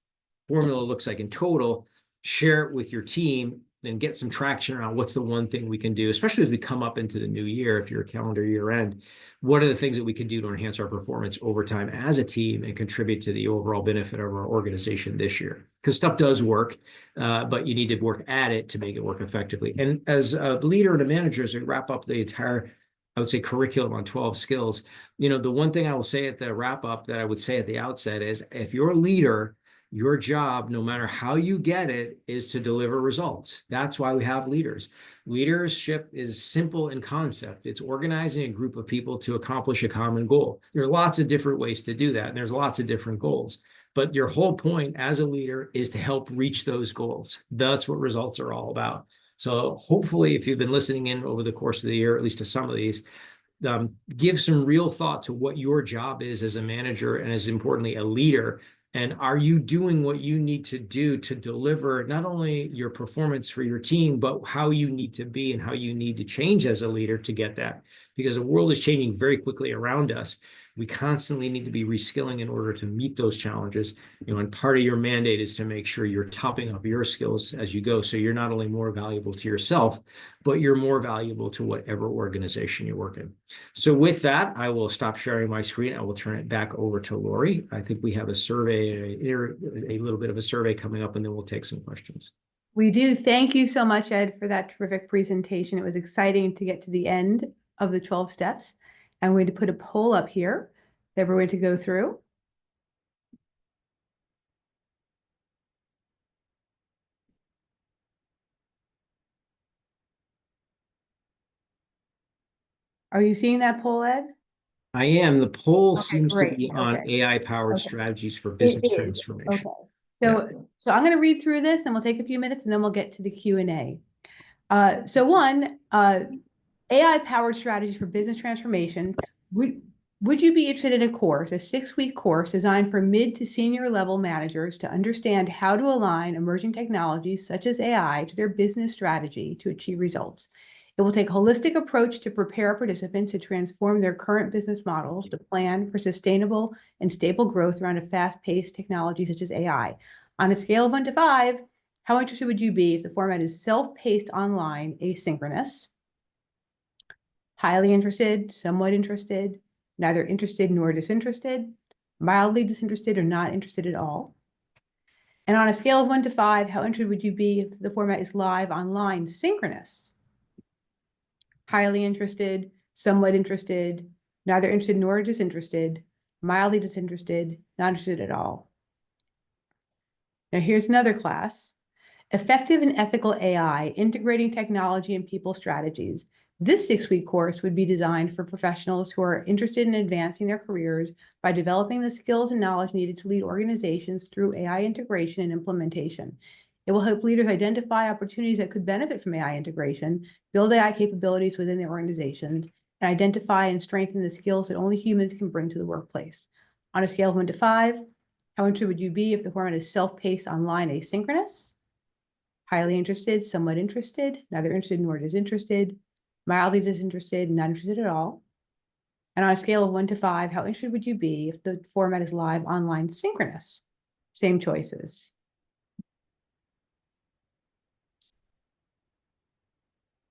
formula looks like in total, share it with your team, and get some traction around what's the one thing we can do, especially as we come up into the new year, if you're a calendar year end, what are the things that we can do to enhance our performance over time as a team and contribute to the overall benefit of our organization this year? Because stuff does work, but you need to work at it to make it work effectively. And as a leader and a manager, as we wrap up the entire, I would say, curriculum on 12 skills, the one thing I will say at the wrap up that I would say at the outset is if you're a leader, your job, no matter how you get it, is to deliver results. That's why we have leaders. Leadership is simple in concept. It's organizing a group of people to accomplish a common goal. There's lots of different ways to do that, and there's lots of different goals. But your whole point as a leader is to help reach those goals. That's what results are all about. So hopefully, if you've been listening in over the course of the year, at least to some of these, give some real thought to what your job is as a manager and, as importantly, a leader. And are you doing what you need to do to deliver not only your performance for your team, but how you need to be and how you need to change as a leader to get that? Because the world is changing very quickly around us. We constantly need to be reskilling in order to meet those challenges. And part of your mandate is to make sure you're topping up your skills as you go. So you're not only more valuable to yourself, but you're more valuable to whatever organization you work in. So with that, I will stop sharing my screen. I will turn it back over to Lori. I think we have a survey, a little bit of a survey coming up, and then we'll take some questions. We do. Thank you so much, Ed, for that terrific presentation. It was exciting to get to the end of the 12 steps. I'm going to put a poll up here that we're going to go through. Are you seeing that poll, Ed? I am. The poll Okay, seems to great. be on Okay. AI-powered Okay. strategies for It business is. transformation. Okay. So I'm going to read through this and we'll take a few minutes and then we'll get to the Q&A. So one, AI-powered strategies for business transformation. Would you be interested in a course, a 6-week course designed for mid to senior level managers to understand how to align emerging technologies such as AI to their business strategy to achieve results? It will take a holistic approach to prepare participants to transform their current business models to plan for sustainable and stable growth around a fast-paced technology such as AI. On a scale of 1 to 5, how interested would you be if the format is self-paced online, asynchronous, highly interested, somewhat interested, neither interested nor disinterested, mildly disinterested, or not interested at all? And on a scale of 1 to 5, how interested would you be if the format is live, online, synchronous, highly interested, somewhat interested, neither interested nor disinterested, mildly disinterested, not interested at all. Now here's another class. Effective and Ethical AI, Integrating Technology and People Strategies. This 6-week course would be designed for professionals who are interested in advancing their careers by developing the skills and knowledge needed to lead organizations through AI integration and implementation. It will help leaders identify opportunities that could benefit from AI integration, build AI capabilities within their organizations, and identify and strengthen the skills that only humans can bring to the workplace. On a scale of 1 to 5, how interested would you be if the format is self-paced, online, asynchronous? Highly interested, somewhat interested, neither interested nor disinterested, mildly disinterested, not interested at all. And on a scale of 1 to 5, how interested would you be if the format is live, online, synchronous? Same choices.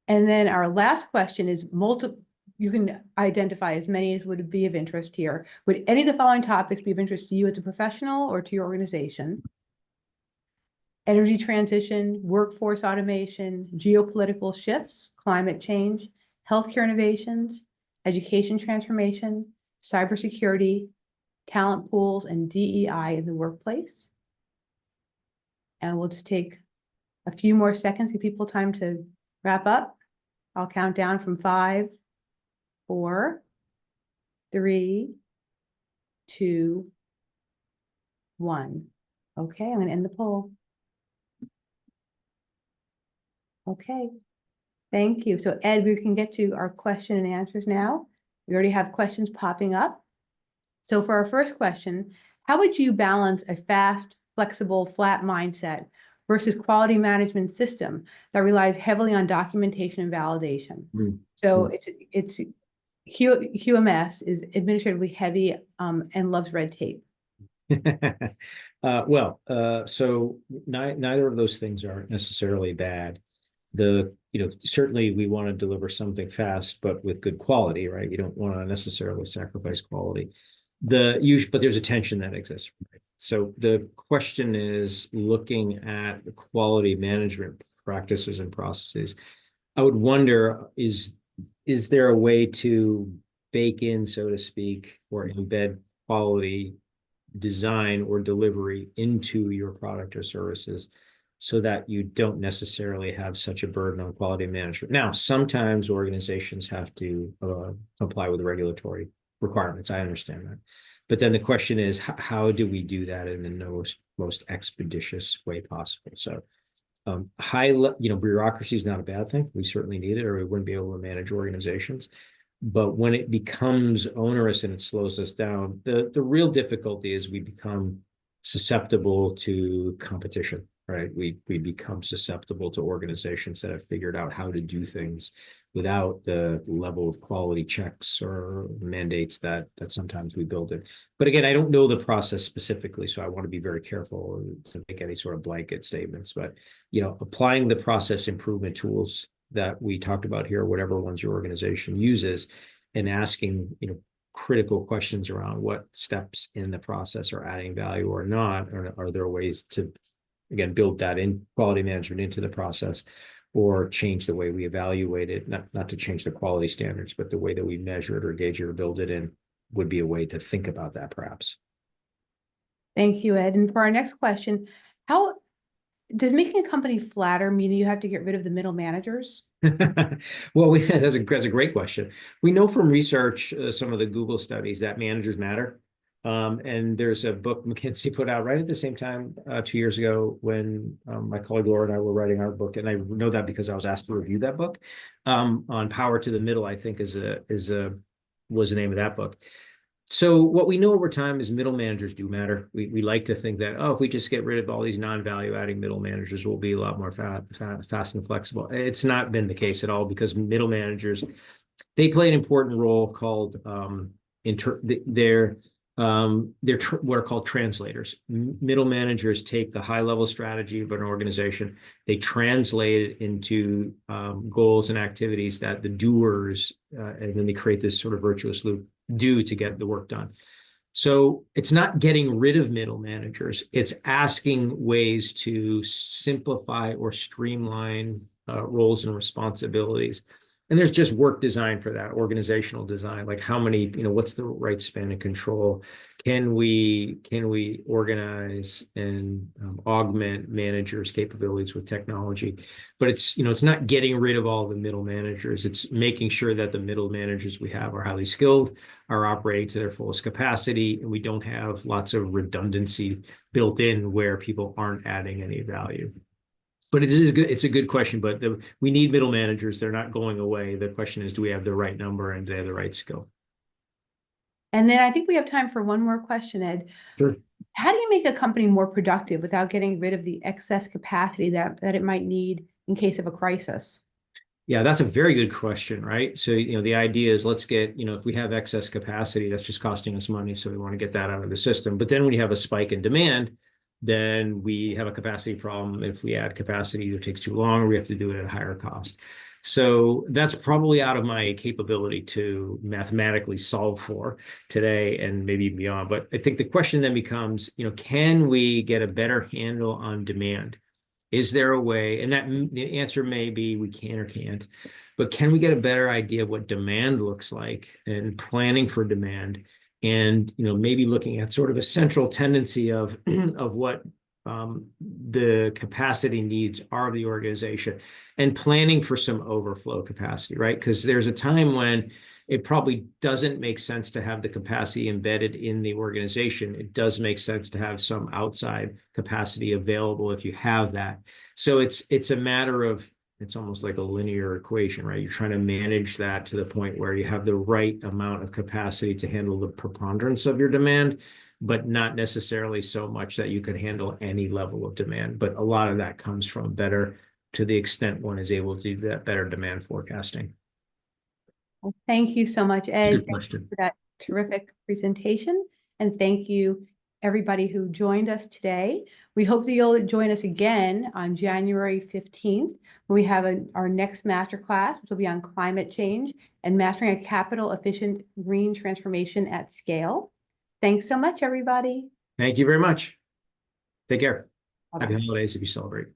And then our last question is you can identify as many as would be of interest here. Would any of the following topics be of interest to you as a professional or to your organization? Energy transition, workforce automation, geopolitical shifts, climate change, healthcare innovations, education transformation, cybersecurity, talent pools, and DEI in the workplace. And we'll just take a few more seconds, give people time to wrap up. I'll count down from 5, 4, 3, 2, 1. Okay, I'm going to end the poll. Okay. Thank you. So Ed, we can get to our question and answers now. We already have questions popping up. So for our first question, how would you balance a fast, flexible, flat mindset versus quality management system that relies heavily on documentation and validation? So it's QMS is administratively heavy and loves red tape. So neither of those things are necessarily bad. Certainly we want to deliver something fast, but with good quality, right? You don't want to necessarily sacrifice quality. But there's a tension that exists. Right? So the question is looking at the quality management practices and processes. I would wonder, is there a way to bake in, so to speak, or embed quality design or delivery into your product or services so that you don't necessarily have such a burden on quality management? Now, sometimes organizations have to comply with regulatory requirements. I understand that. But then the question is, how do we do that in the most expeditious way possible? So bureaucracy is not a bad thing. We certainly need it, or we wouldn't be able to manage organizations. But when it becomes onerous and it slows us down, the real difficulty is we become susceptible to competition, right? We become susceptible to organizations that have figured out how to do things without the level of quality checks or mandates that sometimes we build in. But again, I don't know the process specifically, so I want to be very careful to make any sort of blanket statements. But applying the process improvement tools that we talked about here, whatever ones your organization uses, and asking critical questions around what steps in the process are adding value or not, or are there ways to again build that in quality management into the process, or change the way we evaluate it, not to change the quality standards, but the way that we measure it or gauge it or build it in would be a way to think about that perhaps. Thank you, Ed. And for our next question, how does making a company flatter mean that you have to get rid of the middle managers? Well, that's a great question. We know from research, some of the Google studies, that managers matter. And there's a book McKinsey put out right at the same time 2 years ago when my colleague Laura and I were writing our book, and I know that because I was asked to review that book on Power to the Middle, I think was the name of that book. So what we know over time is middle managers do matter. We like to think that, if we just get rid of all these non-value adding middle managers, we'll be a lot more fast and flexible. It's not been the case at all, because middle managers, they play an important role called they're what are called translators. Middle managers take the high level strategy of an organization, they translate it into goals and activities that the doers, and then they create this sort of virtuous loop, do to get the work done. So it's not getting rid of middle managers, it's asking ways to simplify or streamline roles and responsibilities And there's just work design for that, organizational design, like how many, what's the right span of control? Can we organize and augment managers' capabilities with technology? But it's not getting rid of all the middle managers. It's making sure that the middle managers we have are highly skilled, are operating to their fullest capacity, and we don't have lots of redundancy built in where people aren't adding any value. But it is good. It's a good question, but we need middle managers. They're not going away. The question is, do we have the right number and do they have the right skill? And then I think we have time for one more question, Ed. Sure. How do you make a company more productive without getting rid of the excess capacity that it might need in case of a crisis? Yeah, that's a very good question, right? So, the idea is let's get, if we have excess capacity, that's just costing us money. So we want to get that out of the system. But then when you have a spike in demand, then we have a capacity problem. If we add capacity, it takes too long, or we have to do it at a higher cost. So that's probably out of my capability to mathematically solve for today and maybe beyond. But I think the question then becomes, can we get a better handle on demand? Is there a way? And that the answer may be we can or can't, but can we get a better idea of what demand looks like and planning for demand, and maybe looking at sort of a central tendency of of what the capacity needs are of the organization, and planning for some overflow capacity, right? Because there's a time when it probably doesn't make sense to have the capacity embedded in the organization. It does make sense to have some outside capacity available if you have that. So it's a matter of, it's almost like a linear equation, right? You're trying to manage that to the point where you have the right amount of capacity to handle the preponderance of your demand, but not necessarily so much that you could handle any level of demand. But a lot of that comes from better, to the extent one is able to do that, better demand forecasting. Well, thank you so much, Ed. Good Thank you question. for that terrific presentation. And thank you, everybody who joined us today. We hope that you'll join us again on January 15th, when we have our next masterclass, which will be on climate change and mastering a capital efficient green transformation at scale. Thanks so much, everybody. Thank you very much. Take care. Happy Bye-bye. holidays if you celebrate.